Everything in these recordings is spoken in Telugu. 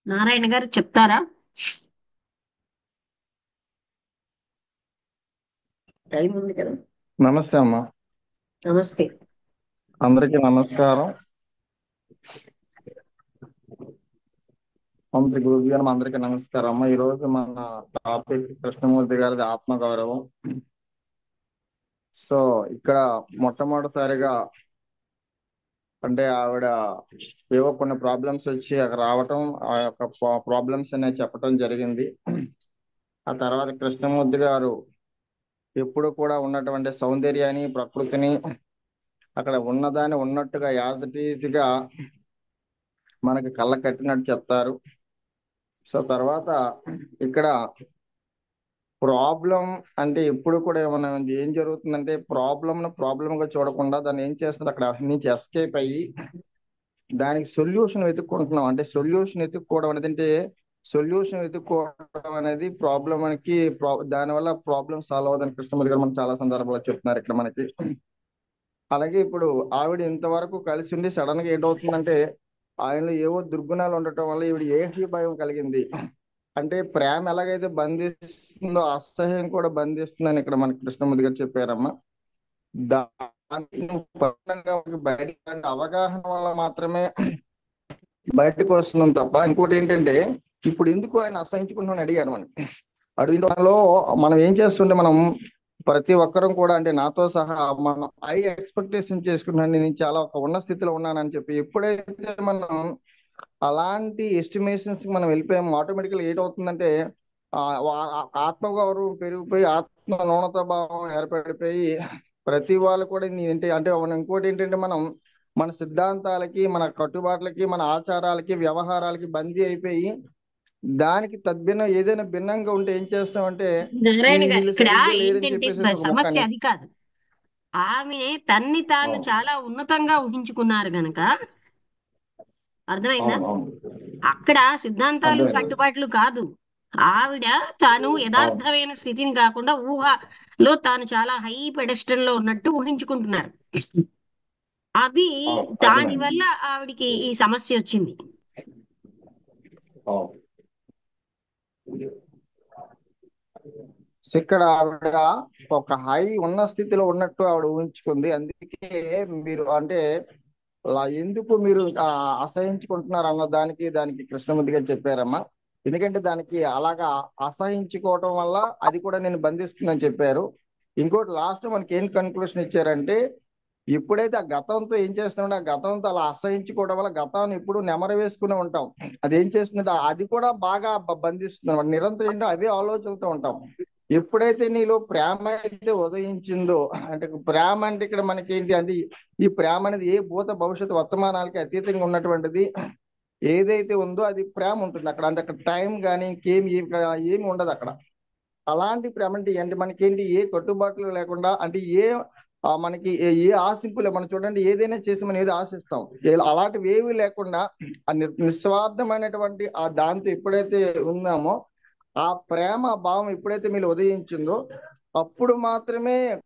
నారాయణ గారు చెప్తారా? టైం ఉంది కదా. నమస్తే అమ్మ. నమస్తే. అందరికీ నమస్కారం. అందరి గురువు గారు అందరికీ నమస్కారం అమ్మ. ఈరోజు మన టాపిక్ కృష్ణమూర్తి గారిది ఆత్మగౌరవం. సో ఇక్కడ మొట్టమొదటిసారిగా అంటే ఆవిడ ఏవో కొన్ని ప్రాబ్లమ్స్ వచ్చి అక్కడ రావటం, ఆ యొక్క ప్రాబ్లమ్స్ అనేవి చెప్పడం జరిగింది. ఆ తర్వాత కృష్ణమూర్తి గారు ఎప్పుడు కూడా ఉన్నటువంటి సౌందర్యాన్ని, ప్రకృతిని అక్కడ ఉన్నదాన్ని ఉన్నట్టుగా యాజ్ ఇట్ ఈజ్ గా మనకి కళ్ళ కట్టినట్టు చెప్తారు. సో తర్వాత ఇక్కడ ప్రాబ్లం అంటే ఎప్పుడు కూడా మనం ఏం జరుగుతుందంటే ప్రాబ్లం గా చూడకుండా దాన్ని ఏం చేస్తుంది, అక్కడ నుంచి ఎస్కేప్ అయ్యి దానికి సొల్యూషన్ వెతుక్కుంటున్నాం. అంటే సొల్యూషన్ వెతుక్కోవడం అనేది ప్రాబ్లమ్కి దానివల్ల ప్రాబ్లం సాల్వ్ అవుదని కృష్ణమూర్తి గారు మనం చాలా సందర్భాల్లో చెప్తున్నారు ఇక్కడ మనకి. అలాగే ఇప్పుడు ఆవిడ ఇంతవరకు కలిసి ఉండి సడన్ గా ఏంటవుతుందంటే ఆయనలో ఏవో దుర్గుణాలు ఉండటం వల్ల ఈవిడ ఏహ్య భయం కలిగింది. అంటే ప్రేమ ఎలాగైతే బంధిస్తుందో అసహ్యం కూడా బంధిస్తుందని ఇక్కడ మనకి కృష్ణమూర్తి గారు చెప్పారమ్మా. దానికి పరిపూర్ణంగా బయట అవగాహన వల్ల మాత్రమే బయటకు వస్తున్నాం తప్ప ఇంకోటి ఏంటంటే ఇప్పుడు ఎందుకు ఆయన అసహించుకుంటున్నాను అడిగారు మనం. అడిగిన దానిలో మనం ఏం చేస్తుంటే మనం ప్రతి ఒక్కరం కూడా అంటే నాతో సహా మనం ఎక్స్పెక్టేషన్ చేసుకుంటున్నాను, నేను చాలా ఒక ఉన్న స్థితిలో ఉన్నానని చెప్పి ఎప్పుడైతే మనం అలాంటి ఎస్టిమేషన్స్ మనం వెళ్ళిపోయాము ఆటోమేటిక్గా ఏటవుతుందంటే ఆత్మగౌరవం పెరిగిపోయి ఆత్మ న్యూనత భావం ఏర్పడిపోయి ప్రతి వాళ్ళు కూడా ఏంటి అంటే ఇంకోటి ఏంటంటే మనం మన సిద్ధాంతాలకి, మన కట్టుబాట్లకి, మన ఆచారాలకి, వ్యవహారాలకి బందీ అయిపోయి దానికి తద్భిన్నం ఏదైనా భిన్నంగా ఉంటే ఏం చేస్తామంటే నారాయణ గారు వీళ్ళు ఇక్కడ సరిగ్గా లేరని ఏంటంటే చెప్పేసి ఒక ముక్క సమస్య అది కాదు. ఆమె తన్ని తాను అవును చాలా ఉన్నతంగా ఊహించుకున్నారు గనక అర్థమైందా? అవును అవును అక్కడ సిద్ధాంతాలు అర్థమైంది. కట్టుబాట్లు కాదు. ఆవిడ తాను అవును యథార్థమైన స్థితిని కాకుండా ఊహలో తాను చాలా హై పెడెస్టల్ లో ఉన్నట్టు ఊహించుకుంటున్నారు. అది అవును దాని అర్థమైంది. వల్ల ఆవిడికి ఈ సమస్య వచ్చింది. అవును. సో ఇక్కడ ఆవిడ ఒక హై ఉన్న స్థితిలో ఉన్నట్టు ఆవిడ ఊహించుకుంది. అందుకే మీరు అంటే ఎందుకు మీరు అసహించుకుంటున్నారు అన్న దానికి కృష్ణమూర్తి గారు చెప్పారమ్మా. ఎందుకంటే దానికి అలాగా అసహించుకోవటం వల్ల అది కూడా నేను బంధిస్తుందని చెప్పారు. ఇంకోటి లాస్ట్ మనకి ఏం కన్క్లూషన్ ఇచ్చారంటే ఎప్పుడైతే ఆ గతంతో ఏం చేస్తున్నాడో ఆ గతంతో అలా అసహించుకోవడం వల్ల గతాన్ని ఎప్పుడు నెమరు వేసుకుని ఉంటాం. అది ఏం చేస్తుందంటే అది కూడా బాగా బంధిస్తుంది అన్నమాట. నిరంతరం ఏంటో అవే ఆలోచనలతో ఉంటాం. ఎప్పుడైతే నీలో ప్రేమ అయితే ఉదయించిందో అంటే ప్రేమ అంటే ఇక్కడ మనకి ఏంటి అంటే ఈ ప్రేమ అనేది ఏ భూత భవిష్యత్తు వర్తమానాలకి అతీతంగా ఉన్నటువంటిది ఏదైతే ఉందో అది ప్రేమ ఉంటుంది అక్కడ. అంటే అక్కడ టైం కానీ ఏమి ఉండదు అక్కడ. అలాంటి ప్రేమ అంటే మనకేంటి ఏ కట్టుబాట్లు లేకుండా అంటే మనకి ఏ ఆశింపులే మనం చూడండి ఏదైనా చేసి మనం ఏది ఆశిస్తాం అలాంటివి ఏవి లేకుండా ఆ నిస్వార్థమైనటువంటి ఆ దాంతో ఎప్పుడైతే ఉన్నామో ఆ ప్రేమ భావం ఎప్పుడైతే మీరు ఉదయించిందో అప్పుడు మాత్రమే ఎలా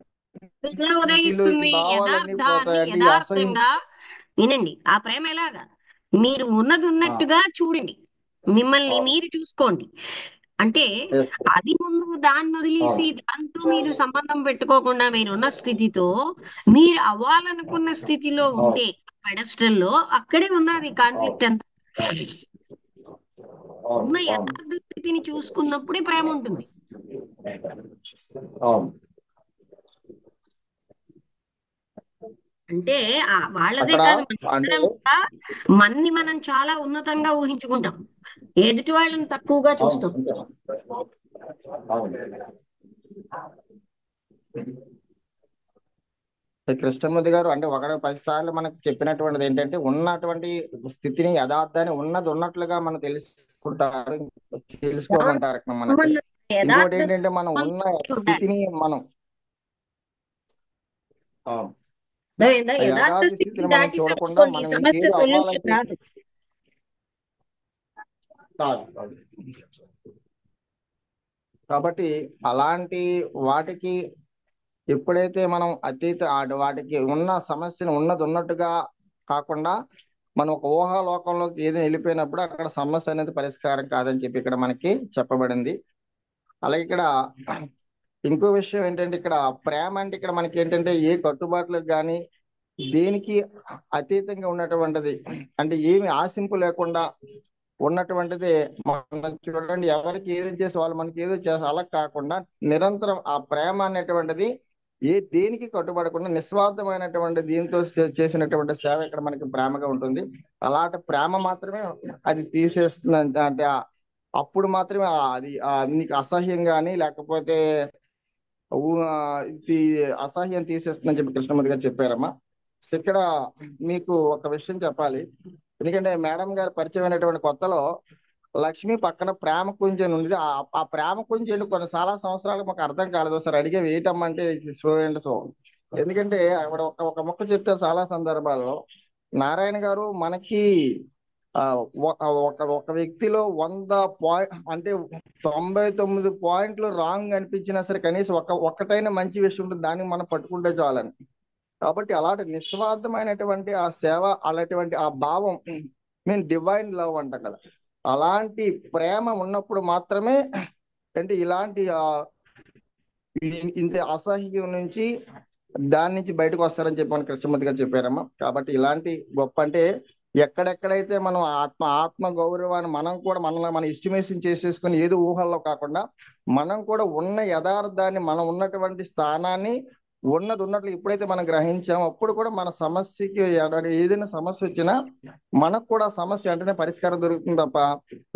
మీలో ఈ ఉదయిస్తుంది? భావాలన్నీ యథార్థాన్ని పోతాయండి. ఈ అసహ్యం. యథార్థంగా వినండి. ఆ ప్రేమ ఎలాగా? మీరు ఉన్నది ఆ, ఉన్నట్టుగా చూడండి. మిమ్మల్ని అవును. మీరు చూసుకోండి. అంటే Yes. అది ముందు దాన్ని వదిలేసి అవును. దాంతో మీరు సంబంధం పెట్టుకోకుండా మీరున్న స్థితితో మీరు అవ్వాలనుకున్న స్థితిలో అవును. ఉంటే పెడస్ట్రల్లో అక్కడే ఉన్నది అవును. కాన్ఫ్లిక్ట్ అంతా. అవును. ఉన్న అవును. యథార్థ స్థితిని చూసుకున్నప్పుడే ప్రేమ ఉంటుంది. అవును. అంటే వాళ్ళదే అక్కడ కాదు, అంటే మనందరం కూడా మన్ని మనం చాలా ఉన్నతంగా ఊహించుకుంటాం. ఎదుటి వాళ్ళని తక్కువగా అవును. చూస్తాం. అవును. కృష్ణమూర్తి గారు అంటే 10 సార్లు మనకు చెప్పినటువంటిది ఏంటంటే ఉన్నటువంటి స్థితిని యథార్థాన్ని ఉన్నది ఉన్నట్లుగా మనం తెలుసుకోమంటారు ఇక్కడ మనకి. సంబంధం ఇంకోటి యథార్థ ఏంటంటే మనం సంబంధం ఉన్న కలిగి ఉండాలి. స్థితిని మనం అవును, అర్థమైందా? ఆ యథార్థ యథార్థ స్థితిని స్థితిని మనం చూడకుండా దాటేసామనుకోండి మనం సమస్య ఇంకేదో సొల్యూషన్ అవ్వాలని రాదు. కాదు. కాబట్టి అలాంటి వాటికి ఎప్పుడైతే మనం వాటికి ఉన్న సమస్యను ఉన్నది ఉన్నట్టుగా కాకుండా మనం ఒక ఊహాలోకంలోకి ఏదో వెళ్ళిపోయినప్పుడు అక్కడ సమస్య అనేది పరిష్కారం కాదని చెప్పి ఇక్కడ మనకి చెప్పబడింది. అలాగే ఇక్కడ ఇంకో విషయం ఏంటంటే, ఇక్కడ ప్రేమ అంటే ఇక్కడ మనకి ఏంటంటే ఏ కట్టుబాట్లకు కానీ దేనికి అతీతంగా ఉన్నటువంటిది, అంటే ఏమి ఆశింపు లేకుండా ఉన్నటువంటిది. మనం చూడండి, ఎవరికి ఏదో చేసి వాళ్ళు మనకి ఏదో చేస్తారు అలా కాకుండా నిరంతరం ఆ ప్రేమ అనేటువంటిది దేనికి కట్టుబడకుండా నిస్వార్థమైనటువంటి దీంతో చేసినటువంటి సేవ ఇక్కడ మనకి ప్రేమగా ఉంటుంది. అలాంటి ప్రేమ మాత్రమే అది తీసేస్తుంది. అంటే అప్పుడు మాత్రమే అది నీకు అసహ్యం కానీ లేకపోతే ఇది అసహ్యం తీసేస్తుందని చెప్పి కృష్ణమూర్తి గారు చెప్పారమ్మా. సో ఇక్కడ మీకు ఒక విషయం చెప్పాలి. ఎందుకంటే మేడం గారు పరిచయం అయినటువంటి కొత్తలో లక్ష్మి పక్కన ప్రేమ కుంజ ఉంది. ఆ ప్రేమ కుంజ కొన్ని చాలా సంవత్సరాలు మాకు అర్థం కాలేదు. ఒకసారి అడిగే వేయటమ్మంటే సో ఎందుకంటే ఆవిడ ఒక మొక్క చెప్తే చాలా సందర్భాల్లో నారాయణ గారు మనకి ఒక వ్యక్తిలో 100 అంటే 99 పాయింట్లు రాంగ్ అనిపించినా సరే కనీసం ఒక్కటైనా మంచి విషయం ఉంటుంది, దాన్ని మనం పట్టుకుంటే చాలని. కాబట్టి అలాంటి నిస్వార్థమైనటువంటి ఆ సేవ, అలాంటి ఆ భావం, మేము డివైన్ లవ్ అంటాం కదా, అలాంటి ప్రేమ ఉన్నప్పుడు మాత్రమే అంటే ఇలాంటి ఇంత అసహ్యం నుంచి దాని నుంచి బయటకు వస్తారని చెప్పని కృష్ణమూర్తి గారు చెప్పారమ్మా. కాబట్టి ఇలాంటి గొప్ప అంటే ఎక్కడెక్కడైతే మనం ఆత్మ గౌరవాన్ని మనం కూడా మనల్ని మన ఎస్టిమేషన్ చేసేసుకుని ఏదో ఊహల్లో కాకుండా మనం కూడా ఉన్న యథార్థాన్ని, మనం ఉన్నటువంటి స్థానాన్ని ఉన్నట్లు ఎప్పుడైతే మనం గ్రహించామో అప్పుడు కూడా మన సమస్యకి ఏదైనా సమస్య వచ్చినా మనకు కూడా సమస్య వెంటనే పరిష్కారం దొరుకుతుంది తప్ప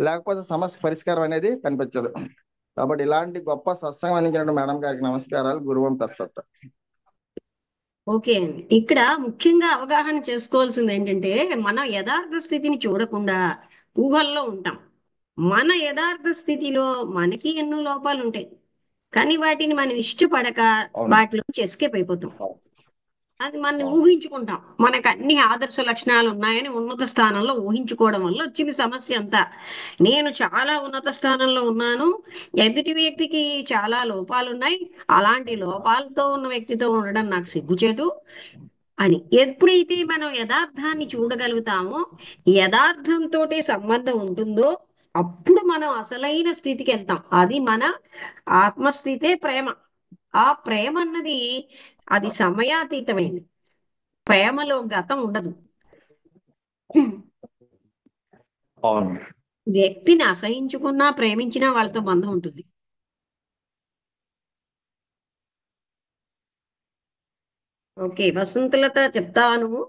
లేకపోతే సమస్య పరిష్కారం అనేది కనిపించదు. కాబట్టి ఇలాంటి గొప్ప సత్సంగం అందించిన మేడం గారికి నమస్కారాలు. గురువం తత్సత్. ఓకే అండి, ఇక్కడ ముఖ్యంగా అవగాహన చేసుకోవాల్సింది ఏంటంటే, మనం యథార్థ స్థితిని చూడకుండా ఊహల్లో ఉంటాం. మన యథార్థ స్థితిలో మనకి ఎన్నో లోపాలు ఉంటాయి, కానీ వాటిని మనం ఇష్టపడక వాటిలోంచి ఎస్కేప్ అయిపోతాం. అది మనం ఊహించుకుంటాం. మనకు అన్ని ఆదర్శ లక్షణాలు ఉన్నాయని ఉన్నత స్థానంలో ఊహించుకోవడం వల్ల వచ్చిన సమస్య అంతా. నేను చాలా ఉన్నత స్థానంలో ఉన్నాను, ఎదుటి వ్యక్తికి చాలా లోపాలు ఉన్నాయి, అలాంటి లోపాలతో ఉన్న వ్యక్తితో ఉండడం నాకు సిగ్గుచేటు అని ఎప్పుడైతే మనం యథార్థాన్ని చూడగలుగుతామో, యథార్థంతో సంబంధం ఉంటుందో, అప్పుడు మనం అసలైన స్థితికి వెళ్తాం. అది మన ఆత్మస్థితే ప్రేమ. ఆ ప్రేమ అన్నది అది సమయాతీతమైంది. ప్రేమలో గతం ఉండదు. వ్యక్తిని అసహించుకున్నా ప్రేమించినా వాళ్ళతో బంధం ఉంటుంది. ఓకే, వసంతలత చెప్తావా నువ్వు?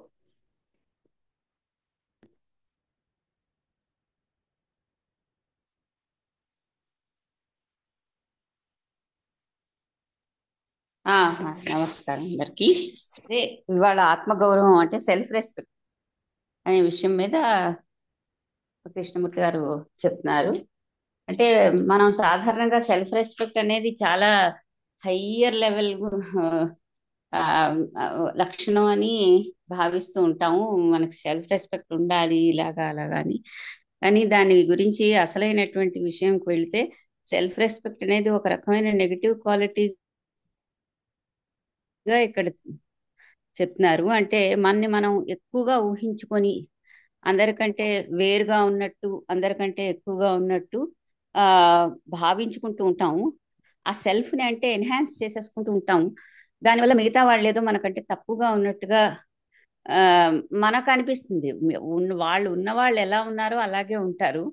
నమస్కారం అందరికి. అదే ఇవాళ ఆత్మగౌరవం అంటే సెల్ఫ్ రెస్పెక్ట్ అనే విషయం మీద కృష్ణమూర్తి గారు చెప్తున్నారు. అంటే మనం సాధారణంగా సెల్ఫ్ రెస్పెక్ట్ అనేది చాలా హయ్యర్ లెవెల్ లక్షణం అని భావిస్తూ ఉంటాము. మనకి సెల్ఫ్ రెస్పెక్ట్ ఉండాలి ఇలాగా అలాగా అని. కానీ దాని గురించి అసలైనటువంటి విషయంకి వెళితే సెల్ఫ్ రెస్పెక్ట్ అనేది ఒక రకమైన నెగటివ్ క్వాలిటీగా ఇక్కడ చెప్తున్నారు. అంటే మనని మనం ఎక్కువగా ఊహించుకొని అందరికంటే వేరుగా ఉన్నట్టు, అందరికంటే ఎక్కువగా ఉన్నట్టు భావించుకుంటూ ఉంటాము. ఆ సెల్ఫ్ని అంటే ఎన్హాన్స్ చేసేసుకుంటూ ఉంటాము. దానివల్ల మిగతా వాళ్ళు ఏదో మనకంటే తప్పుగా ఉన్నట్టుగా మనకు అనిపిస్తుంది. వాళ్ళు ఉన్నవాళ్ళు ఎలా ఉన్నారో అలాగే ఉంటారు,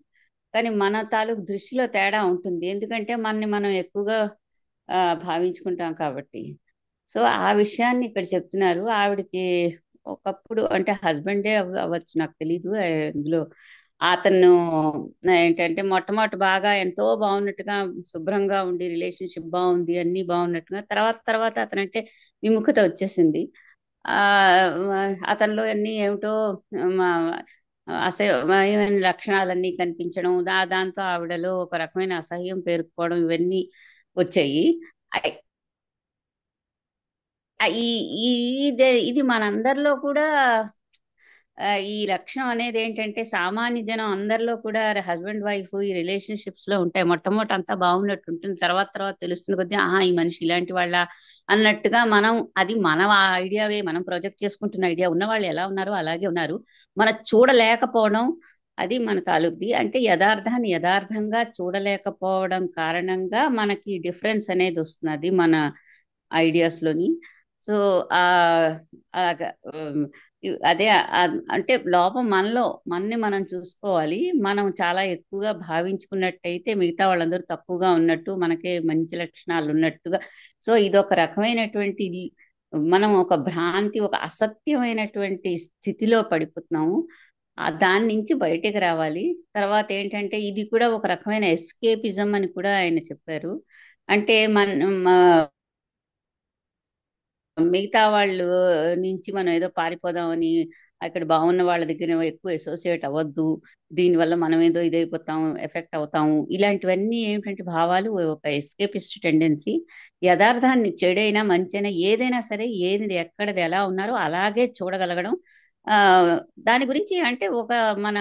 కానీ మన తాలూకు దృష్టిలో తేడా ఉంటుంది. ఎందుకంటే మనని మనం ఎక్కువగా భావించుకుంటాం కాబట్టి. సో ఆ విషయాన్ని ఇక్కడ చెప్తున్నారు. ఆవిడకి ఒకప్పుడు అంటే హస్బెండే అవ్వచ్చు, నాకు తెలీదు. ఇందులో అతను ఏంటంటే మొట్టమొదటి బాగా ఎంతో బాగున్నట్టుగా శుభ్రంగా ఉండి రిలేషన్షిప్ బాగుంది, అన్ని బాగున్నట్టుగా తర్వాత అతనంటే విముఖత వచ్చేసింది. అతనిలో అన్ని ఏమిటో అసహ్యమైన లక్షణాలన్నీ కనిపించడం, దాంతో ఆవిడలో ఒక రకమైన అసహ్యం పేరుకోవడం, ఇవన్నీ వచ్చాయి. ఈ ఇది మనందరిలో కూడా ఈ లక్షణం అనేది ఏంటంటే సామాన్య జనం అందరిలో కూడా హస్బెండ్ వైఫ్ ఈ రిలేషన్షిప్స్ లో ఉంటాయి. మొట్టమొదటి అంతా బాగున్నట్టు ఉంటుంది, తర్వాత తర్వాత తెలుస్తుంది కొద్దీ ఆహా ఈ మనిషి ఇలాంటి వాళ్ళ అన్నట్టుగా మనం, అది మన ఐడియావే, మనం ప్రొజెక్ట్ చేసుకుంటున్న ఐడియా, ఉన్న వాళ్ళు ఎలా ఉన్నారో అలాగే ఉన్నారు, మనం చూడలేకపోవడం అది మన తాలూకుది. అంటే యథార్థాన్ని యథార్థంగా చూడలేకపోవడం కారణంగా మనకి డిఫరెన్స్ అనేది వస్తున్నది మన ఐడియాస్ లోని. సో ఆ అలాగా, అదే అంటే లోపం మనలో, మనని మనం చూసుకోవాలి. మనం చాలా ఎక్కువగా భావించుకున్నట్టయితే మిగతా వాళ్ళందరూ తక్కువగా ఉన్నట్టు, మనకే మంచి లక్షణాలు ఉన్నట్టుగా. సో ఇది ఒక రకమైనటువంటి మనం ఒక భ్రాంతి, ఒక అసత్యమైనటువంటి స్థితిలో పడిపోతున్నాము. దాని నుంచి బయటకు రావాలి. తర్వాత ఏంటంటే ఇది కూడా ఒక రకమైన ఎస్కేపిజం అని కూడా ఆయన చెప్పారు. అంటే మిగతా వాళ్ళు నుంచి మనం ఏదో పారిపోదామని, అక్కడ బాగున్న వాళ్ళ దగ్గర ఎక్కువ అసోసియేట్ అవ్వద్దు, దీనివల్ల మనం ఏదో ఇదైపోతాం, ఎఫెక్ట్ అవుతాము, ఇలాంటివన్నీ ఏంటంటే భావాలు, ఒక ఎస్కేపిస్ట్ టెండెన్సీ. యథార్థాన్ని, చెడైనా మంచైనా ఏదైనా సరే, ఏది ఎక్కడది ఎలా ఉన్నారో అలాగే చూడగలగడం. ఆ దాని గురించి అంటే ఒక మన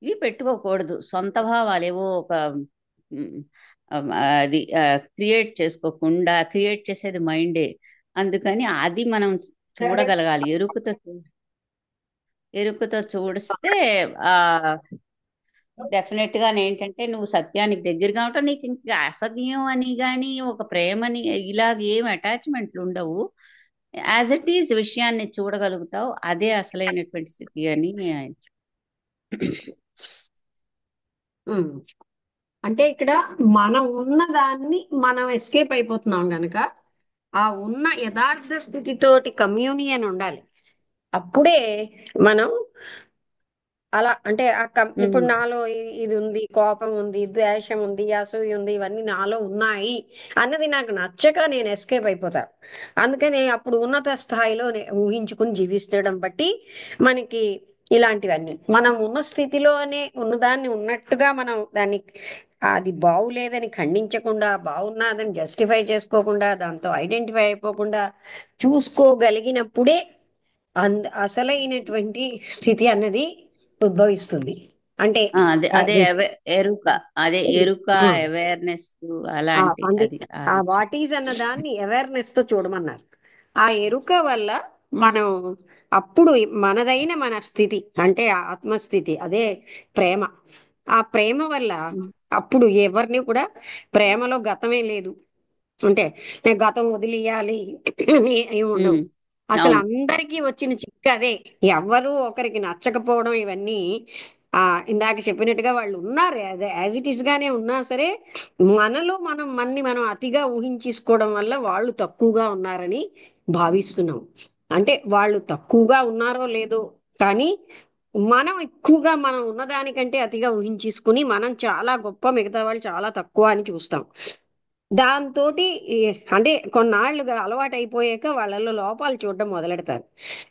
ఇవి పెట్టుకోకూడదు, సొంత భావాలు ఏవో ఒక ఉమ్, అది క్రియేట్ చేసుకోకుండా, క్రియేట్ చేసేది మైండే. అందుకని అది మనం చూడగలగాలి, ఎరుకతో చూడిస్తే ఆ డెఫినెట్ గా ఏంటంటే నువ్వు సత్యానికి దగ్గరగా ఉంటావు. నీకు ఇంకా అసత్యం అని గాని, ఒక ప్రేమని ఇలాగ ఏం అటాచ్మెంట్లు ఉండవు. యాజ్ ఇట్ ఈజ్ విషయాన్ని చూడగలుగుతావు, అదే అసలైనటువంటి స్థితి అని ఆయన ఉమ్. అంటే ఇక్కడ మనం ఉన్న దాన్ని మనం ఎస్కేప్ అయిపోతున్నాం గనక ఆ ఉన్న యథార్థ స్థితితోటి కమ్యూనియన్ ఉండాలి. అప్పుడే మనం అలా అంటే ఇప్పుడు ఉమ్, నాలో ఇది ఉంది, కోపం ఉంది, ద్వేషం ఉంది, అసూయ ఉంది, ఇవన్నీ నాలో ఉన్నాయి అన్నది నాకు నచ్చక నేను ఎస్కేప్ అయిపోతాను. అందుకని అప్పుడు ఉన్నత స్థాయిలో ఊహించుకుని జీవిస్తడం బట్టి మనకి ఇలాంటివన్నీ మనం ఉన్న స్థితిలోనే ఉన్నదాన్ని ఉన్నట్టుగా మనం దాన్ని అది బాగులేదని ఖండించకుండా, బాగున్నదని జస్టిఫై చేసుకోకుండా, దాంతో ఐడెంటిఫై అయిపోకుండా చూసుకోగలిగినప్పుడే అసలైనటువంటి స్థితి అన్నది ఉద్భవిస్తుంది. అంటే అదే ఆ, అదే వి- ఎరుక, అదే ఎరుక, ఆ, అవేర్నెస్ ఆ, అలాంటి అంది అది ఆ అది వాట్ ఈజ్ అన్న దాన్ని అవేర్నెస్ తో చూడమన్నారు. ఆ ఎరుక వల్ల మనం అప్పుడు మనదైన మన స్థితి అంటే ఆ ఆత్మస్థితి, అదే ప్రేమ. ఆ ప్రేమ వల్ల అప్పుడు ఎవరిని కూడా ప్రేమలో గతమే లేదు. అంటే నేను గతం వదిలేయాలి ఏమి ఉండవు. ఉమ్, అసలు అవును. అందరికీ వచ్చిన చిక్కు అదే. ఎవరు ఒకరికి నచ్చకపోవడం ఇవన్నీ ఆ ఇందాక చెప్పినట్టుగా వాళ్ళు ఉన్నారు, అదే యాజ్ ఇట్ ఈస్ గానే ఉన్నా సరే మనలో మనం అతిగా ఊహించేసుకోవడం వల్ల వాళ్ళు తక్కువగా ఉన్నారని భావిస్తున్నాం. అంటే వాళ్ళు తక్కువగా ఉన్నారో లేదో కానీ మనం ఎక్కువగా మనం ఉన్నదానికంటే అతిగా ఊహించేసుకుని మనం చాలా గొప్ప, మిగతా వాళ్ళు చాలా తక్కువ అని చూస్తాం. దాంతోటి అంటే కొన్నాళ్లుగా అలవాటు అయిపోయాక వాళ్ళలో లోపాలు చూడడం మొదలెడతారు.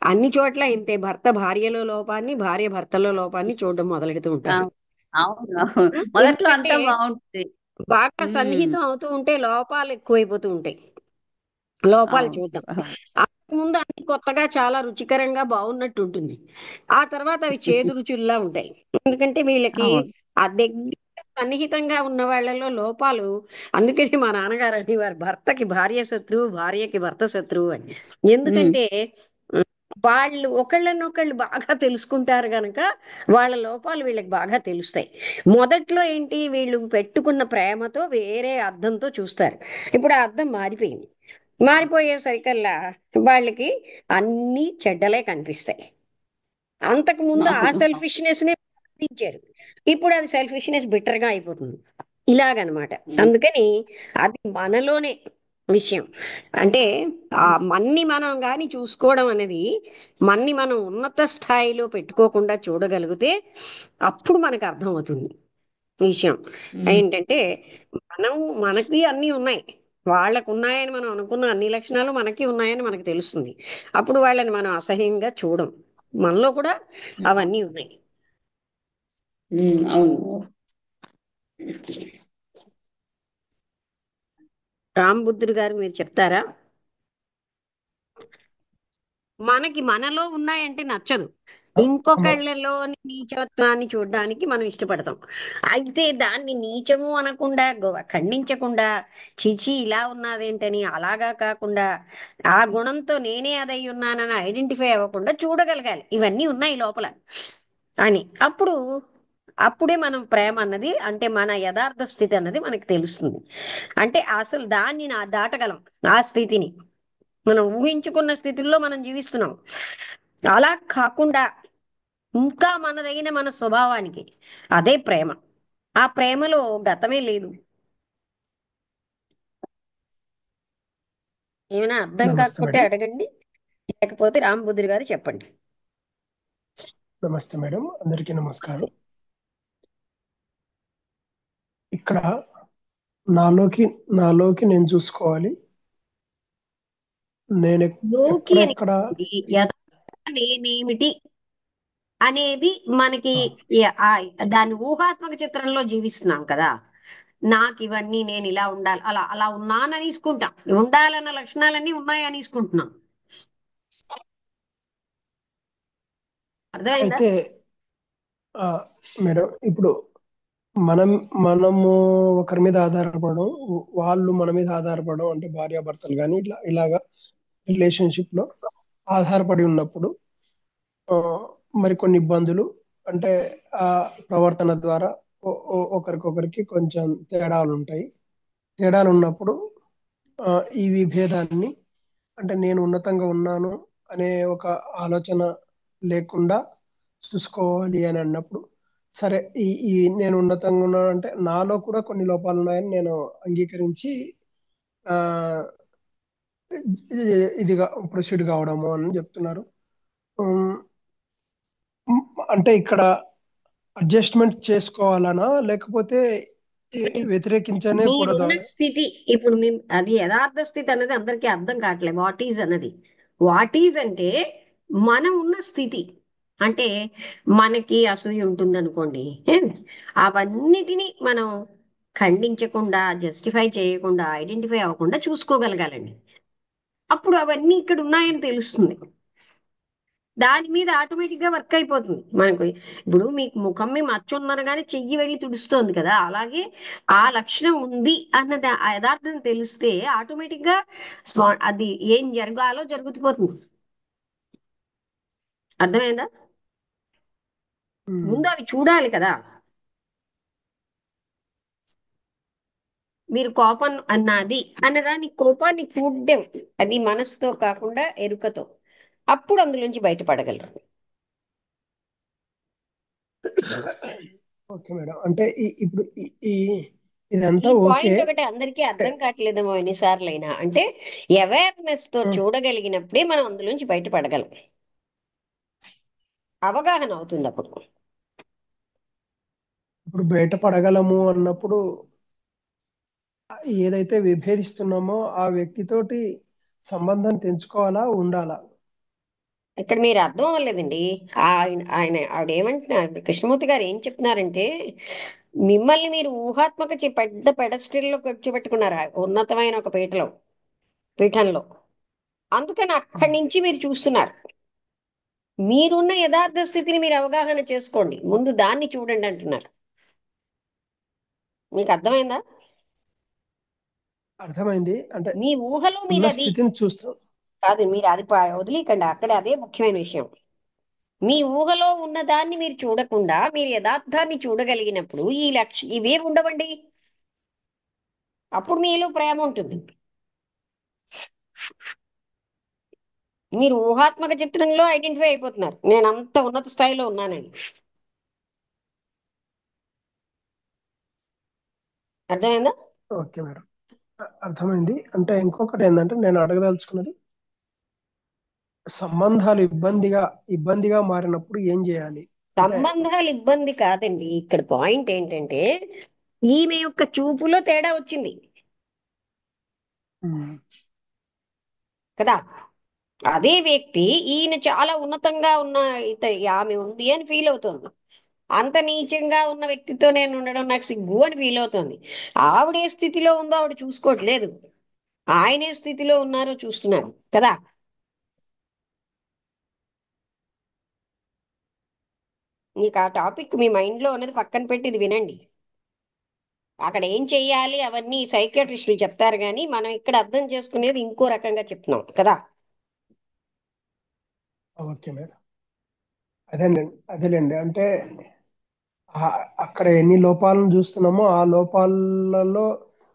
అన్ని చోట్ల ఇంతే, భర్త భార్యలో లోపాన్ని, భార్య భర్తలో లోపాన్ని చూడడం మొదలెడుతూ ఉంటారు. అవును, అవును, అవును. మొదట్లో ఎందుకంటే అంతా బాగుంటుంది. బాగా ఉమ్, సన్నిహితం అవుతూ ఉంటే లోపాలు ఎక్కువైపోతూ ఉంటాయి. లోపాలు అవును, చూద్దాం. అవును. ముందు అన్ని కొత్తగా చాలా రుచికరంగా బాగున్నట్టు ఉంటుంది. ఆ తర్వాత అవి చేదు రుచుల్లా ఉంటాయి. ఎందుకంటే వీళ్ళకి అవును. ఆ దగ్గర సన్నిహితంగా ఉన్న వాళ్ళలో లోపాలు. అందుకని మా నాన్నగారు అనేవారు భర్తకి భార్య శత్రువు, భార్యకి భర్త శత్రువు అని. ఉమ్, ఎందుకంటే ఉమ్, వాళ్ళు ఒకళ్ళనొకళ్ళు బాగా తెలుసుకుంటారు గనక వాళ్ళ లోపాలు వీళ్ళకి బాగా తెలుస్తాయి. మొదట్లో ఏంటి, వీళ్ళు పెట్టుకున్న ప్రేమతో వేరే అర్థంతో చూస్తారు. ఇప్పుడు ఆ అర్థం మారిపోయింది. మారిపోయేసరికల్లా వాళ్ళకి అన్ని చెడ్డలే కనిపిస్తాయి. అంతకు ముందు ఆ అవును. సెల్ఫిష్నెస్ నే పాటించారు. ఇప్పుడు అది సెల్ఫిష్నెస్ బిటర్ గా అయిపోతుంది. ఇలాగనమాట. ఉమ్, అందుకని అది మనలోనే విషయం. అంటే ఆ మన్ని మనం గాని చూసుకోవడం అనేది, మన్ని మనం ఉన్నత స్థాయిలో పెట్టుకోకుండా చూడగలిగితే అప్పుడు మనకు అర్థమవుతుంది విషయం. ఉమ్, ఏంటంటే మనం మనకి అన్నీ ఉన్నాయి, వాళ్ళకు ఉన్నాయని మనం అనుకున్న అన్ని లక్షణాలు మనకి ఉన్నాయని మనకు తెలుస్తుంది. అప్పుడు వాళ్ళని మనం అసహ్యంగా చూడం. మనలో కూడా అవన్నీ ఉన్నాయి. అవును. రాంబుద్ధుడు గారు మీరు చెప్తారా? మనకి మనలో ఉన్నాయంటే నచ్చదు. అమ్మ ఇంకొకళ్ళలోని నీచత్వాన్ని చూడడానికి మనం ఇష్టపడతాం. అయితే దాన్ని నీచము అనకుండా ఖండించకుండా చిచి ఇలా ఉన్నదేంటని అలాగా కాకుండా ఆ గుణంతో నేనే అదై ఉన్నానని ఐడెంటిఫై అవ్వకుండా చూడగలగాలి ఇవన్నీ ఉన్నాయి లోపల అని. అప్పుడే మనం ప్రేమ అన్నది అంటే మన యథార్థ స్థితి అన్నది మనకి తెలుస్తుంది. అంటే అసలు దాన్ని దాటగలం. ఆ స్థితిని మనం ఊహించుకున్న స్థితుల్లో మనం జీవిస్తున్నాం. అలా కాకుండా ఇంకా మనదైన మన స్వభావానికి అదే ప్రేమ. ఆ ప్రేమలో గతమే లేదు. ఏమైనా అర్థం నమస్తే కాకపోతే మేడం. అడగండి, లేకపోతే రామబుద్ధుడి గారు చెప్పండి. నమస్తే మేడం, అందరికీ నమస్కారం. ఇక్కడ నాలోకి నాలోకి నేను చూసుకోవాలి. నేను లోకి అని ఎక్కడెక్కడ యథార్థ నేనేమిటి అనేది మనకి ఆ, దాన్ని ఊహాత్మక చిత్రంలో జీవిస్తున్నాం కదా. నాకు ఇవన్నీ నేను ఇలా ఉండాలి, అలా అలా ఉన్నానని తీసుకుంటాం. ఉండాలన్న లక్షణాలన్నీ ఉన్నాయని తీసుకుంటున్నాం. అర్థమైందా? అయితే ఆ, మేడం, ఇప్పుడు మనం మనము ఒకరి మీద ఆధారపడడం, వాళ్ళు మన మీద ఆధారపడడం, అంటే భార్యాభర్తలు కానీ ఇలాగా రిలేషన్షిప్ లో ఆధారపడి ఉన్నప్పుడు ఆ, మరి కొన్ని ఇబ్బందులు, అంటే ఆ ప్రవర్తన ద్వారా ఒకరికొకరికి కొంచెం తేడాలు ఉంటాయి. తేడాలు ఉన్నప్పుడు ఆ, ఈ విభేదాన్ని, అంటే నేను ఉన్నతంగా ఉన్నాను అనే ఒక ఆలోచన లేకుండా చూసుకోవాలి అని అన్నప్పుడు, సరే, ఈ నేను ఉన్నతంగా ఉన్నాను అంటే నాలో కూడా కొన్ని లోపాలు ఉన్నాయని నేను అంగీకరించి ఆ ఇదిగా ప్రొసీడ్ కావడము అని చెప్తున్నారు. ఉమ్, అంటే ఇక్కడ అడ్జస్ట్మెంట్ చేసుకోవాలనా, లేకపోతే వ్యతిరేకించనే కూడదా? మీరున్న స్థితి ఇప్పుడు అది యథార్థ స్థితి అన్నది అందరికీ అర్థం కావట్లేదు. వాట్ ఈజ్ అన్నది, వాట్ ఈజ్ అంటే మనం ఉన్న స్థితి. అంటే మనకి అసూయ ఉంటుంది అనుకోండి, అవన్నిటినీ మనం ఖండించకుండా, జస్టిఫై చేయకుండా, ఐడెంటిఫై అవ్వకుండా చూసుకోగలగాలండి. అప్పుడు అవన్నీ ఇక్కడ ఉన్నాయని తెలుస్తుంది. దాని మీద ఆటోమేటిక్ గా వర్క్ అయిపోతుంది మనకు. ఇప్పుడు మీకు ముఖం మీద మచ్చ ఉన్నారు కానీ చెయ్యి వెళ్ళి తుడుస్తోంది కదా, అలాగే ఆ లక్షణం ఉంది అన్నది ఆ యథార్థం తెలిస్తే ఆటోమేటిక్ గా అది ఏం జరగాలో జరుగుతుపోతుంది. అర్థమైందా? ఉమ్, ముందు అవి చూడాలి కదా. మీరు కోపం అన్నది అన్నదాన్ని, కోపాన్ని చూడడం అది మనసుతో కాకుండా ఎరుకతో. అప్పుడు అందులోంచి బయటపడగలరు. ఓకే మేడం, అంటే ఇప్పుడు ఈ ఇదంతా ఓకే. పాయింట్ ఒకటి అందరికీ అర్థం కావట్లేదేమో ఎన్నిసార్లు అయినా. అంటే అవేర్నెస్ తో ఆ, చూడగలిగినప్పుడే మనం అందులోంచి బయటపడగలం. అవగాహన అవుతుంది అప్పుడు. ఇప్పుడు బయట పడగలము అన్నప్పుడు ఏదైతే విభేదిస్తున్నామో ఆ వ్యక్తితోటి సంబంధం తెంచుకోవాలా, ఉండాలా? ఇక్కడ మీరు అర్థం అవ్వలేదండి. ఆవిడ ఏమంటున్నారు, కృష్ణమూర్తి గారు ఏం చెప్తున్నారంటే, మిమ్మల్ని మీరు ఊహాత్మక పెద్ద పెడస్టిల్లో కూర్చోబెట్టుకున్నారు ఆ ఉన్నతమైన ఒక పీఠంలో. అందుకని అక్కడి నుంచి మీరు చూస్తున్నారు. మీరున్న యథార్థ స్థితిని మీరు అవగాహన చేసుకోండి, ముందు దాన్ని చూడండి అంటున్నారు. మీకు అర్థమైందా? అర్థమైంది. అంటే మీ ఊహలో ఉన్న మీరు అది స్థితిని చూస్తాం. కాదు, మీరు అది వదిలేకండి. అక్కడే అదే ముఖ్యమైన విషయం. మీ ఊహలో ఉన్న దాన్ని మీరు చూడకుండా మీరు యథార్థాన్ని చూడగలిగినప్పుడు ఇవే ఉండవండి. అప్పుడు మీలో ప్రేమ ఉంటుంది. మీరు ఊహాత్మక చిత్రంలో ఐడెంటిఫై అయిపోతున్నారు, నేను అంత ఉన్నత స్థాయిలో ఉన్నానని. అర్థమైందా? ఓకే మేడం, అర్థమైంది. అంటే ఇంకొకటి ఏంటంటే నేను అడగదలుచుకున్నది, సంబంధాలు ఇబ్బందిగా మారినప్పుడు ఏం చేయాలి అంటే? సంబంధాలు ఇబ్బంది కాదండి. ఇక్కడ పాయింట్ ఏంటంటే ఈమె యొక్క చూపులో తేడా వచ్చింది ఉమ్, కదా. అదే వ్యక్తి ఈయన చాలా ఉన్నతంగా ఉన్న ఆమె ఉంది అని ఫీల్ అవుతుంది. అంత నీచంగా ఉన్న వ్యక్తితో నేను ఉండడం నాకు సిగ్గు అని ఫీల్ అవుతుంది. ఆవిడ ఏ స్థితిలో ఉందో ఆవిడ చూసుకోవట్లేదు, ఆయన ఏ స్థితిలో ఉన్నారో చూస్తున్నారు కదా. మీకు ఆ టాపిక్ మీ మైండ్లో ఉన్నది పక్కన పెట్టి ఇది వినండి. అక్కడ ఏం చెయ్యాలి అవన్నీ సైకియాట్రిస్టులు చెప్తారు, కానీ మనం ఇక్కడ అర్థం చేసుకునేది ఇంకో రకంగా చెప్తున్నాం కదా. Okay madam. అదేనండి, అదేలేండి. అంటే అక్కడ ఎన్ని లోపాలను చూస్తున్నామో ఆ లోపాలలో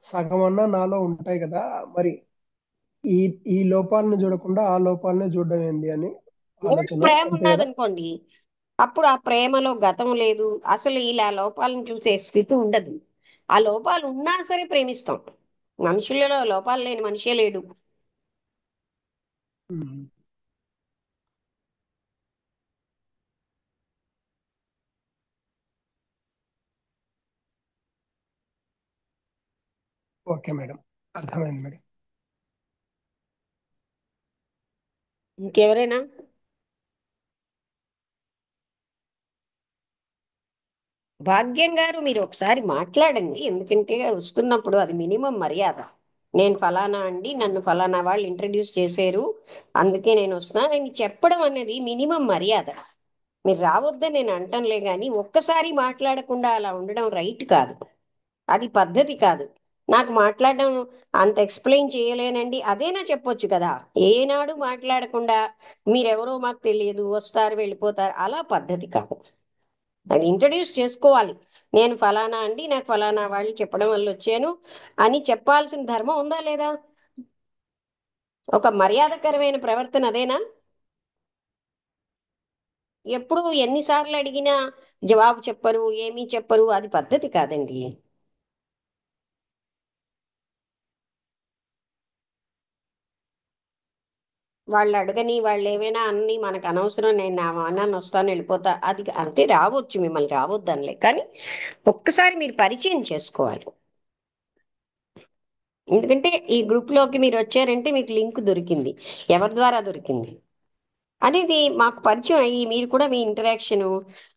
సగమన్నా నాలో ఉంటాయి కదా. మరి ఈ ఈ లోపాలను చూడకుండా ఆ లోపాలనే చూడడం ఏంది అని ఏదైనా ఆలోచన, ప్రేమ అంతే కదా. ఉన్నదనుకోండి, అప్పుడు ఆ ప్రేమలో గతం లేదు, అసలు ఇలా లోపాలను చూసే స్థితి ఉండదు. ఆ లోపాలు ఉన్నా సరే ప్రేమిస్తాం. మనుషులలో లోపాలు లేని మనిషే లేడు. ఉమ్. ఓకే మేడం, అర్థమైంది మేడం. ఇంకెవరైనా? భాగ్యం గారు, మీరు ఒకసారి మాట్లాడండి, ఎందుకంటే వస్తున్నప్పుడు అది మినిమం మర్యాద. నేను ఫలానా అండి, నన్ను ఫలానా వాళ్ళు ఇంట్రడ్యూస్ చేశారు, అందుకే నేను వస్తున్నా అని చెప్పడం అనేది మినిమం మర్యాద. మీరు రావద్దని నేను అంటంలే, కానీ ఒక్కసారి మాట్లాడకుండా అలా ఉండడం రైట్ కాదు. అది పద్ధతి కాదు. నాకు మాట్లాడడం అంత ఎక్స్ప్లెయిన్ చేయలేనండి అదేనా చెప్పొచ్చు కదా. ఏనాడు మాట్లాడకుండా మీరెవరో మాకు తెలియదు, వస్తారు వెళ్ళిపోతారు, అలా పద్ధతి కాదు. అది ఇంట్రడ్యూస్ చేసుకోవాలి. నేను ఫలానా అండి, నాకు ఫలానా వాళ్ళు చెప్పడం వల్ల వచ్చాను అని చెప్పాల్సిన ధర్మం ఉందా లేదా? ఒక మర్యాదకరమైన ప్రవర్తన అదేనా? ఎప్పుడు ఎన్నిసార్లు అడిగినా జవాబు చెప్పరు, ఏమీ చెప్పరు, అది పద్ధతి కాదండి. వాళ్ళు అడగని, వాళ్ళు ఏమైనా అన్ని మనకు అనవసరం, నేను నా అన్నాన్ని వస్తాను వెళ్ళిపోతా, అది అంటే రావచ్చు, మిమ్మల్ని రావద్దనిలే, కానీ ఒక్కసారి మీరు పరిచయం చేసుకోవాలి. ఎందుకంటే ఈ గ్రూప్లోకి మీరు వచ్చారంటే మీకు లింక్ దొరికింది, ఎవరి ద్వారా దొరికింది అనేది మాకు పరిచయం అయ్యి మీరు కూడా మీ ఇంటరాక్షను,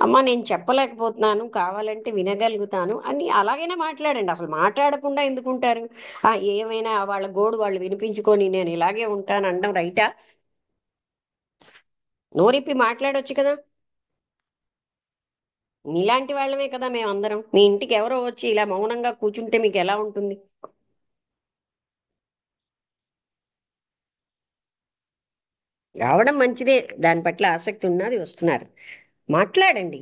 అమ్మ నేను చెప్పలేకపోతున్నాను, కావాలంటే వినగలుగుతాను అని అలాగైనా మాట్లాడండి. అసలు మాట్లాడకుండా ఎందుకుంటారు? ఏమైనా వాళ్ళ గోడు వాళ్ళు వినిపించుకొని నేను ఇలాగే ఉంటాను అనడం రైటా? నోరిప్పి మాట్లాడొచ్చు కదా. నీలాంటి వాళ్ళమే కదా మేమందరం. మీ ఇంటికి ఎవరో వచ్చి ఇలా మౌనంగా కూర్చుంటే మీకు ఎలా ఉంటుంది? రావడం మంచిదే, దాని పట్ల ఆసక్తి ఉన్నది, వస్తున్నారు, మాట్లాడండి.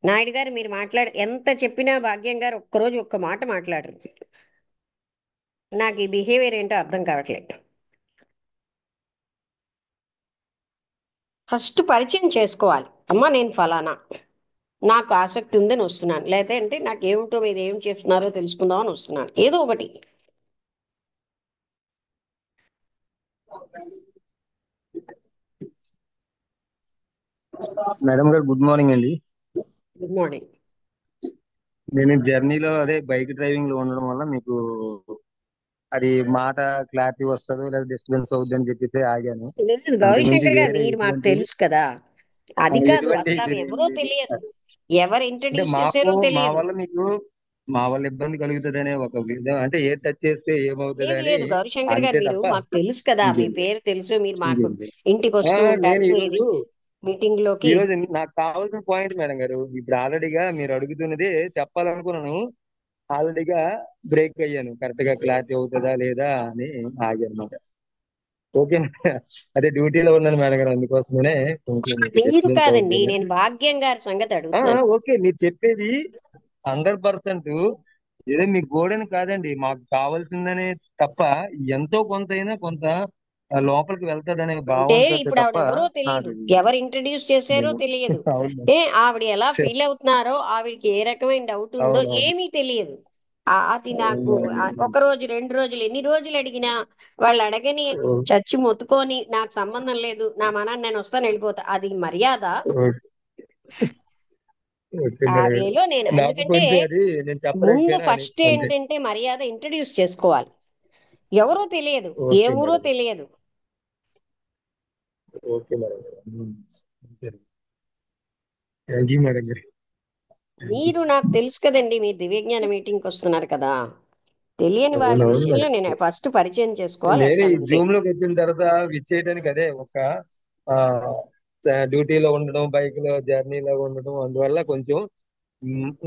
నాయుడు గారు, మీరు ఎంత చెప్పినా భాగ్యం గారు ఒక్కరోజు ఒక్క మాట మాట్లాడరు. నాకు ఈ బిహేవియర్ ఏంటో అర్థం కావట్లేదు. ఫస్ట్ పరిచయం చేసుకోవాలి. అమ్మ నేను ఫలానా, నాకు ఆసక్తి ఉందని వస్తున్నాను, లేదంటే అంటే నాకు ఏమిటో మీరు ఏం చేస్తున్నారో తెలుసుకుందామని వస్తున్నాను, ఏదో ఒకటి. మేడం గారు గుడ్ మార్నింగ్ అండి. Good morning. నేను జర్నీలో అదే బైక్ డ్రైవింగ్ లో ఉండడం వల్ల మీకు అది మాట క్లారిటీ వస్తుందో లేదా డిస్టర్బెన్స్ అవుద్ది అని చెప్పేసి ఆగాను. లేదు అంతకుమించి గౌరీశంకర్ గారు, వేరే మీరు మాకు ఎటువంటి తెలుసు కదా. అది కాదు, ఎటువంటి అసలు ఇది ఆమె ఏం ఎవరో లేదు. తెలియదు, ఎవరు అంటే ఇంట్రడ్యూస్ మాకు చేశారో మా తెలియదు. వల్ల మీకు మా వల్ల ఇబ్బంది కలుగుతుంది అనే ఒక విధం, అంటే ఏ టచ్ చేస్తే ఏమవుతుంది లేదు అని లేదు గౌరీశంకర్ గారు, అంతే మీరు తప్ప మాకు తెలుసు కదా, మీ ఇంకేం లేదు. పేరు తెలుసు, మీరు మాకు ఇంకేం లేదు. ఇంటికి ఆ, వస్తూ నేను ఉంటారు ఇది ఈరోజు మీటింగ్ ఈ లోకి. రోజు నాకు కావాల్సిన పాయింట్ మేడం గారు, ఇప్పుడు ఆల్రెడీగా మీరు అడుగుతున్నది చెప్పాలనుకున్నాను. ఆల్రెడీగా బ్రేక్ అయ్యాను, కరెక్ట్ గా క్లారిటీ అవుతుందా లేదా అని ఆగాను అనమాట. ఓకే. అదే డ్యూటీలో ఉన్నాను మేడం గారు, అందుకోసమనే కొంచెం మీకు మీరు డిస్టర్బెన్స్ కాదండి, అవుతుంది. నేను భాగ్యం గారి సంగతి అడుగుతున్నాను. ఓకే, మీరు చెప్పేది 100%. ఏదో మీ గోడని కాదండి, మాకు కావాల్సిందనే తప్ప ఎంతో కొంత అయినా కొంత లోపలికి వెళ్తాదనే అంటే భావన తోటే ఇప్పుడు తప్ప ఆవిడ ఎవరో తెలియదు, నాకు ఎవరు ఇంట్రడ్యూస్ చేశారో నేను తెలియదు, అవును ఆవిడ ఎలా సరే. ఫీల్ అవుతున్నారో, ఆవిడకి ఏ రకమైన డౌట్ ఉందో అవునవును ఏమీ తెలియదు. అది నాకు అవునవును. ఒక రోజు 2 రోజులు ఎన్ని రోజులు అడిగినా వాళ్ళు అడగని చచ్చి మొత్తుకొని నాకు సంబంధం లేదు, నా మనాన్ని నేను వస్తాను వెళ్ళిపోతా, అది మర్యాద? ఓకే ఓకే ఆ మేడం గారు. వేలో నేను, నాకు ఎందుకంటే కొంచెం అది నేను ముందు చెప్పలేకపోయినా అని ఫస్ట్ అంతే. ఏంటంటే మర్యాద ఇంట్రడ్యూస్ చేసుకోవాలి. ఎవరో తెలియదు, ఏ ఓకే ఊరో మేడం గారు. తెలియదు. ఓకే మేడం గారు. థ్యాంక్ యూ మేడం గారు. మీరు నాకు తెలుసు కదండి, మీరు దివ్యజ్ఞాన మీటింగ్కి వస్తున్నారు కదా, తెలియని వాళ్ళ అవునవును విషయంలో మేడం. నేను ఫస్ట్ పరిచయం చేసుకోవాలి నేను ఈ అంటాను అంతే. జూమ్ లోకి వచ్చిన తర్వాత విచ్చేయడానికి అదే ఒక ఆ డ్యూటీలో ఉండడం, బైక్ లో జర్నీలో ఉండడం, అందువల్ల కొంచెం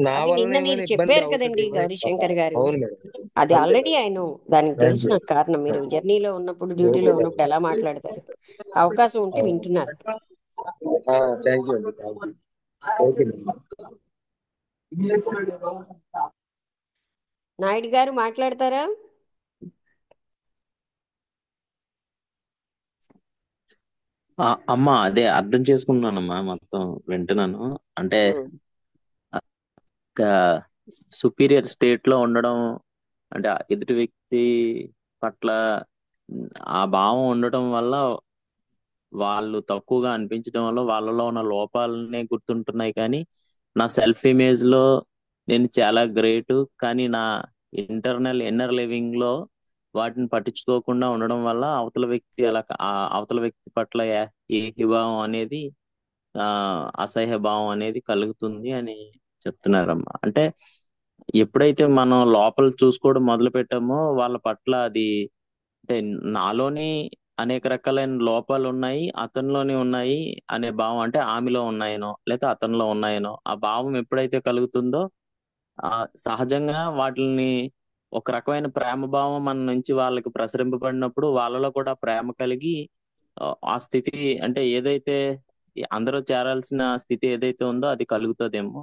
నా అది వలన నిన్న మీరు ఏమైనా ఇబ్బంది చెప్పారు కదండి అవుతుందేమో అని. గౌరీశంకర్ గారు. అవును మేడం. అది అంతే ఆల్రెడీ మేడం. ఆయన దానికి థ్యాంక్ తెలుసు యూ. నాకు కారణం. మీరు జర్నీలో ఉన్నప్పుడు, డ్యూటీలో ఓకే మేడం. ఉన్నప్పుడు ఎలా మాట్లాడతారు. అవకాశం ఉంటే వింటున్నారు. థ్యాంక్ యూ అండి. Thank you. Okay madam. Naidu గారు మాట్లాడతారా? అమ్మ అదే అర్థం చేసుకున్నానమ్మా, మొత్తం వింటున్నాను. అంటే ఉమ్. సుపీరియర్ స్టేట్ లో ఉండడం, అంటే ఆ ఎదుటి వ్యక్తి పట్ల ఆ భావం ఉండటం వల్ల వాళ్ళు తక్కువగా అనిపించడం వల్ల వాళ్ళలో ఉన్న లోపాలనే గుర్తుంటున్నాయి. కానీ నా సెల్ఫ్ ఇమేజ్ లో నేను చాలా గ్రేట్, కానీ నా ఇంటర్నల్ ఇన్నర్ లివింగ్ లో వాటిని పట్టించుకోకుండా ఉండడం వల్ల అవతల వ్యక్తి ఆ అవతల వ్యక్తి పట్ల ఏహిభావం అనేది, ఆ అసహ్య భావం అనేది కలుగుతుంది అని చెప్తున్నారమ్మా. అంటే ఎప్పుడైతే మనం లోపల చూసుకోవడం మొదలు పెట్టామో వాళ్ళ పట్ల అది, అంటే నాలోని అనేక రకాలైన లోపాలు ఉన్నాయి, అతనిలోనే ఉన్నాయి అనే భావం, అంటే ఆమెలో ఉన్నాయనో లేదా అతనిలో ఉన్నాయనో ఆ భావం ఎప్పుడైతే కలుగుతుందో ఆ సహజంగా వాటిని ఒక రకమైన ప్రేమ భావం మన నుంచి వాళ్ళకి ప్రసరింపబడినప్పుడు వాళ్ళలో కూడా ప్రేమ కలిగి ఆ స్థితి, అంటే ఏదైతే అందరూ చేరాల్సిన స్థితి ఏదైతే ఉందో అది కలుగుతుందేమో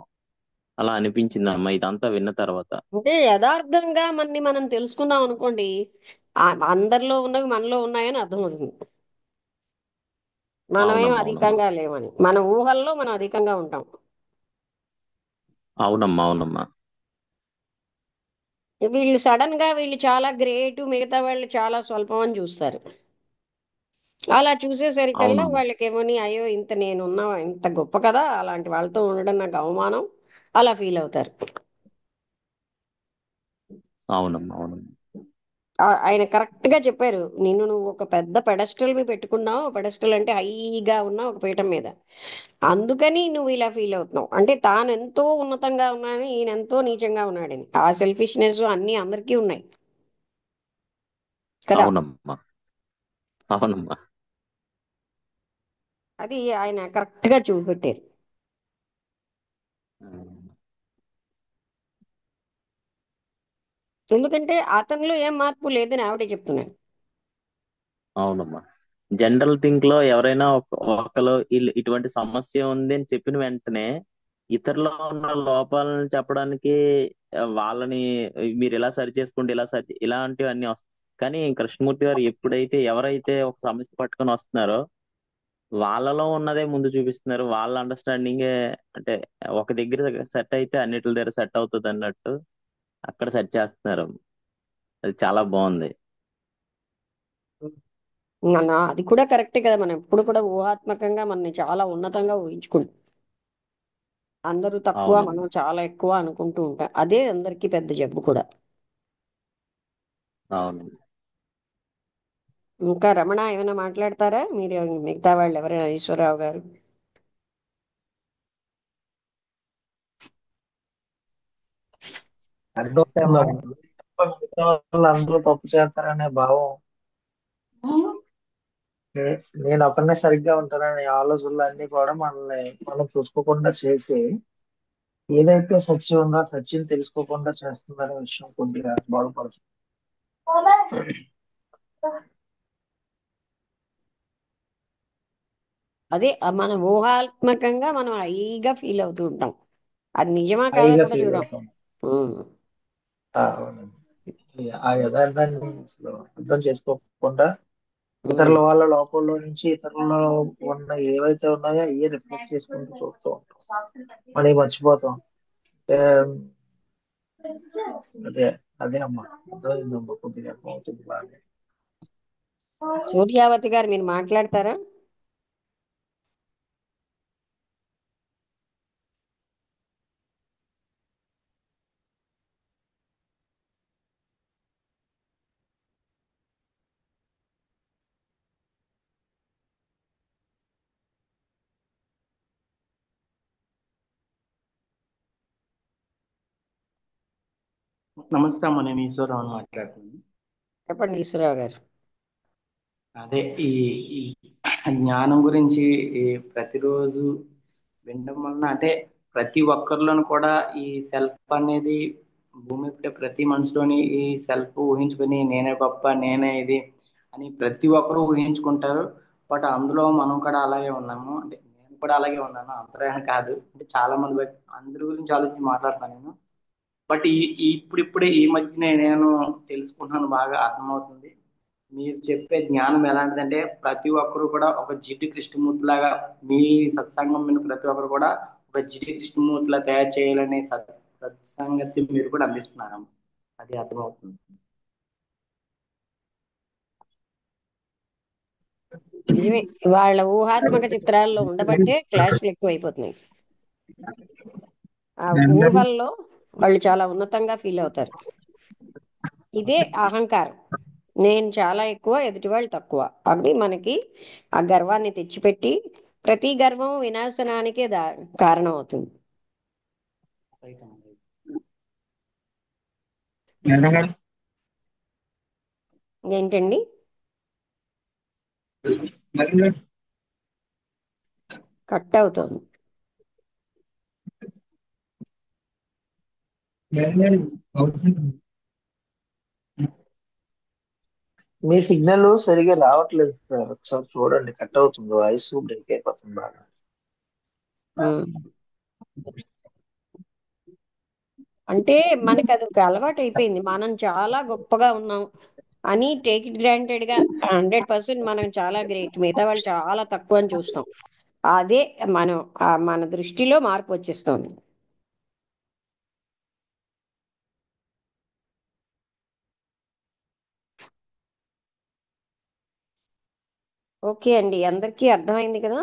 అలా అనిపించింది అమ్మ ఇదంతా విన్న తర్వాత. అంటే యథార్థంగా మనం తెలుసుకుందాం అనుకోండి, అందరిలో ఉన్నవి మనలో ఉన్నాయని అర్థమవుతుంది. మనమేం అవునమ్మా, అవునమ్మా, అధికంగా లేవని, మన ఊహల్లో మనం అధికంగా ఉంటాం. అవునమ్మా, అవునమ్మా, వీళ్ళు సడన్ గా వీళ్ళు చాలా గ్రేట్, మిగతా వాళ్ళు చాలా స్వల్పం అని చూస్తారు. అలా చూసేసరికల్లా అవునమ్మా, వాళ్ళకేమోని అయ్యో ఇంత నేనున్నా ఇంత గొప్ప కదా, అలాంటి వాళ్ళతో ఉండడం నాకు అవమానం, అలా ఫీల్ అవుతారు. అవునమ్మా, అవునమ్మా, ఆయన కరెక్ట్ గా చెప్పారు. నువ్వు ఒక పెద్ద పెడస్టల్ మీద పెట్టుకున్నావు. పెడస్టల్ అంటే హైగా ఉన్న ఒక పీఠం మీద, అందుకని నువ్వు ఇలా ఫీల్ అవుతున్నావు. అంటే తాను ఎంతో ఉన్నతంగా ఉన్నాడని, ఈయన ఎంతో నీచంగా ఉన్నాడని, ఆ సెల్ఫిష్నెస్ అన్ని అందరికీ ఉన్నాయి కదా. అవునమ్మా, అవునమ్మా. అది ఆయన కరెక్ట్ గా చూపెట్టారు. ఎందుకంటే అతనిలో ఏం మార్పు లేదని ఆవిడే చెప్తున్నారు. అవునమ్మా. జనరల్ థింక్ లో ఎవరైనా ఒకరు ఇటువంటి సమస్య ఉంది అని చెప్పిన వెంటనే ఇతరులో ఉన్న లోపాలను చెప్పడానికి వాళ్ళని మీరు ఇలా సరి చేసుకోండి, ఇలా సరి ఇలాంటివన్నీ వస్తాయి. కానీ కృష్ణమూర్తి గారు ఎప్పుడైతే ఎవరైతే ఒక సమస్య పట్టుకొని వస్తున్నారో వాళ్ళలో ఉన్నదే ముందు చూపిస్తున్నారు. వాళ్ళ అండర్స్టాండింగే, అంటే ఒక దగ్గర సెట్ అయితే అన్నిటి దగ్గర సెట్ అవుతుంది అన్నట్టు అక్కడ సెట్ చేస్తున్నారు. అది చాలా బాగుంది. అది కూడా కరెక్టే కదా. మనం ఎప్పుడు కూడా ఊహాత్మకంగా మనని చాలా ఉన్నతంగా ఊహించుకుంటాం. అందరూ తక్కువ, మనం అవునమ్మా, చాలా ఎక్కువ అనుకుంటూ ఉంటాం. అదే అందరికీ పెద్ద జబ్బు కూడా. అవునమ్మా. ఇంకా రమణ ఏమైనా మాట్లాడతారా మీరు? మిగతా వాళ్ళు ఎవరైనా, ఈశ్వరరావు గారు? అర్థం అందరూ తప్పు చేస్తారనే భావం, నేను ఒకరినే సరిగ్గా ఉంటాననే ఆలోచనలు అన్ని కూడా మనల్ని మనం చూసుకోకుండా చేసి ఏదైతే సత్యం ఉందో ఆ సత్యం తెలుసుకోకుండా చేస్తుందనే విషయం కొద్దిగా బాధపడుతుంది. అదే మన ఊహాత్మకంగా మనం హైగా ఫీల్ అవుతూ ఉంటాం. అది నిజమా కాదా హాయిగా కూడా ఫీల్ చూడం. అవుతాం. ఉమ్. అవునండి. ఆ యథార్థాన్ని అసలు అర్థం చేసుకోకుండా ఉమ్. ఇతరుల వాళ్ళ లోపంలో నుంచి ఇతరులలో ఉన్న ఏవైతే ఉన్నాయో అవి రిఫ్లెక్ట్ చేసుకుంటూ చూస్తూ ఉంటాం, మళ్ళీ మర్చిపోతాం. ఏ, అదే అదే అమ్మా, అర్థమైందమ్మా, కొద్దిగా అర్థమవుతుంది బాగా. సూర్యావతి గారు మీరు మాట్లాడతారా? నమస్తే అమ్మ, నేను ఈశ్వరరావు మాట్లాడుతున్నాను. చెప్పండి ఈశ్వరరావు గారు. అదే ఈ ఈ జ్ఞానం గురించి ఈ ప్రతిరోజు వినడం వలన అంటే ప్రతి ఒక్కరిలోనూ కూడా ఈ సెల్ఫ్ అనేది భూమి పై ప్రతి మనిషిలోని ఈ సెల్ఫ్ ఊహించుకొని నేనే గొప్ప నేనే ఇది అని ప్రతి ఒక్కరూ ఊహించుకుంటారు. బట్ అందులో మనం కూడా అలాగే ఉన్నాము. అంటే నేను కూడా అలాగే ఉన్నాను, అందరూ అని కాదు. అంటే చాలా మంది బట్టి అందరి గురించి ఆలోచించి మాట్లాడతాను నేను. బట్ ఇప్పుడిప్పుడే ఈ మధ్యనే నేను తెలుసుకుంటున్నాను, బాగా అర్థమవుతుంది. మీరు చెప్పే జ్ఞానం ఎలాంటిదంటే ప్రతి ఒక్కరు కూడా ఒక జిడ్డు కృష్ణమూర్తి లాగా, మీ సత్సంగం విన్న ప్రతి ఒక్కరు కూడా ఒక జిడ్డు కృష్ణమూర్తి లా తయారు చేయాలనే సత్సంగతి మీరు కూడా అందిస్తున్నారు. అది అర్థమవుతుంది. నిజమే, వాళ్ళ ఊహాత్మక చిత్రాల్లో ఉండబట్టే క్లాష్లు ఎక్కువైపోతున్నాయి. ఆ ఊహల్లో వాళ్ళు చాలా ఉన్నతంగా ఫీల్ అవుతారు. ఇదే అహంకారం. నేను చాలా ఎక్కువ, ఎదుటి వాళ్ళు తక్కువ. అది మనకి ఆ గర్వాన్ని తెచ్చిపెట్టి ప్రతి గర్వం వినాశనానికే కారణం అవుతుంది. రైట్ అండి. ఏంటండి? కట్ అవుతుంది. మీ సిగ్నల్ సరిగా రావట్లేదు సార్. ఒకసారి చూడండి, కట్ అవుతుంది, వాయిస్ బ్రేక్ అయిపోతుంది బాగా. అంటే మనకు అది ఒక అలవాటు అయిపోయింది. మనం చాలా గొప్పగా ఉన్నాం అని టేక్ ఇట్ గ్రాంటెడ్ గా 100% మనం చాలా గ్రేట్, మిగతా వాళ్ళు చాలా తక్కువ అని చూస్తాం. అదే మనం మన దృష్టిలో మార్పు వచ్చేస్తుంది. ఓకే అండి, అందరికీ అర్థమైంది కదా?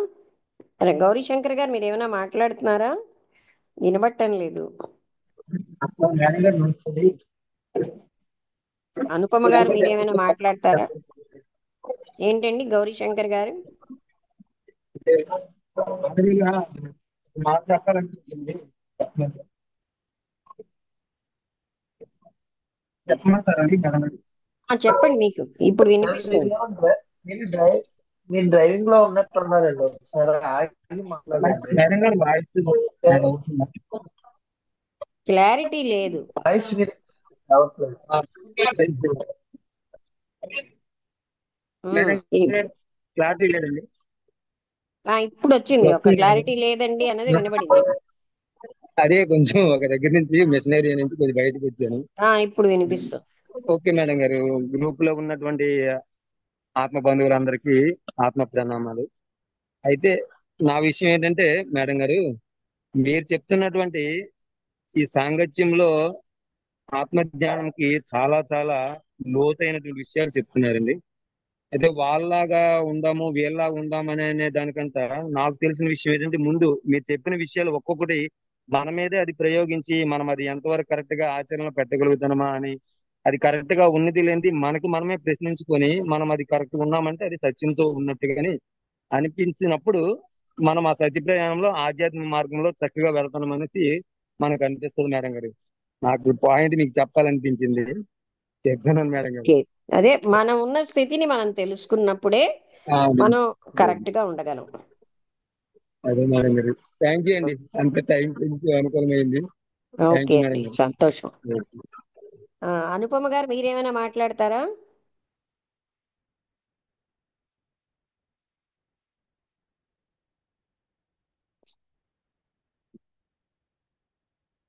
గౌరీ శంకర్ గారు, మీరు ఏమైనా మాట్లాడుతున్నారా? వినబట్టం లేదు. అనుపమ గారు, మీరేమైనా మాట్లాడతారా? ఏంటండి గౌరీ శంకర్ గారు? చెప్పండి, మీకు ఇప్పుడు వినిపిస్తుంది. మీరు డ్రైవ్ మీరు డ్రైవింగ్ లో ఉన్నట్టున్నారండి, ఒకసారి ఆగి మాట్లాడండి. క్లారిటీ లేదు. వాయిస్ మీరు రావట్లేదు. క్లారిటీ లేదండి. ఇప్పుడు వచ్చింది. ఒక క్లారిటీ లేదండి అన్నది వినబడింది. అదే కొంచెం ఒక దగ్గర నుంచి మిషనరీ నుంచి కొంచెం బయటకు వచ్చాను. ఇప్పుడు వినిపిస్తుంది. ఓకే మేడం గారు, గ్రూప్ లో ఉన్నటువంటి ఆత్మ బంధువులందరికీ ఆత్మ ప్రణామాలు. అయితే నా విషయం ఏంటంటే మేడం గారు, మీరు చెప్తున్నటువంటి ఈ సాంగత్యంలో ఆత్మజ్ఞానంకి చాలా చాలా లోతైనటువంటి విషయాలు చెప్తున్నారండి. అయితే వాళ్ళలాగా ఉందాము వీళ్ళలాగా ఉందాము అనే దానికంట నాకు తెలిసిన విషయం ఏంటంటే, ముందు మీరు చెప్పిన విషయాలు ఒక్కొక్కటి మన మీదే అది ప్రయోగించి మనం అది ఎంతవరకు కరెక్ట్ గా ఆచరణలో పెట్టగలుగుతున్నామా అని, అది కరెక్ట్ గా ఉన్నది లేనిది మనకి మనమే ప్రశ్నించుకొని మనం అది కరెక్ట్ ఉన్నామంటే అది సత్యంతో ఉన్నట్టుగాని అనిపించినప్పుడు మనం ఆ సత్య ప్రయాణంలో ఆధ్యాత్మిక మార్గంలో చక్కగా వెళ్తున్నాం అనేసి మనకు అనిపిస్తుంది మేడం గారు. నాకు పాయింట్ మీకు చెప్పాలనిపించింది, చెప్తున్నాను మేడం గారు. ఓకే, అదే మనం ఉన్న స్థితిని మనం తెలుసుకున్నప్పుడే మనం కరెక్ట్ గా ఉండగలం. అదే మేడం గారు, థ్యాంక్ యూ అండి, అంత టైం కొంచెం అనుకూలమైంది. థ్యాంక్ ఓకే యూ అండి, మేడం గారు. సంతోషం. అనుపమ గారు, మీరేమైనా మాట్లాడతారా?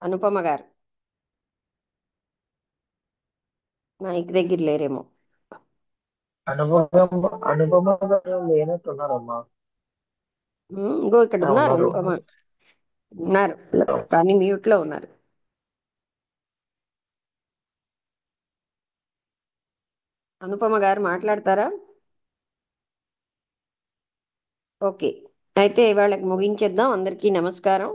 అనుపమ గారు మైక్ దగ్గర లేరేమో. అనుపమ గారు లేనట్టున్నారమ్మా. ఇంకో ఇక్కడ ఉన్నారు, ఉన్నారు. అనుపమ ఉన్నారు, కానీ మ్యూట్ లో ఉన్నారు. అనుపమ గారు మాట్లాడతారా? ఓకే, అయితే ఇవాళకి ముగించేద్దాం. అందరికీ నమస్కారం.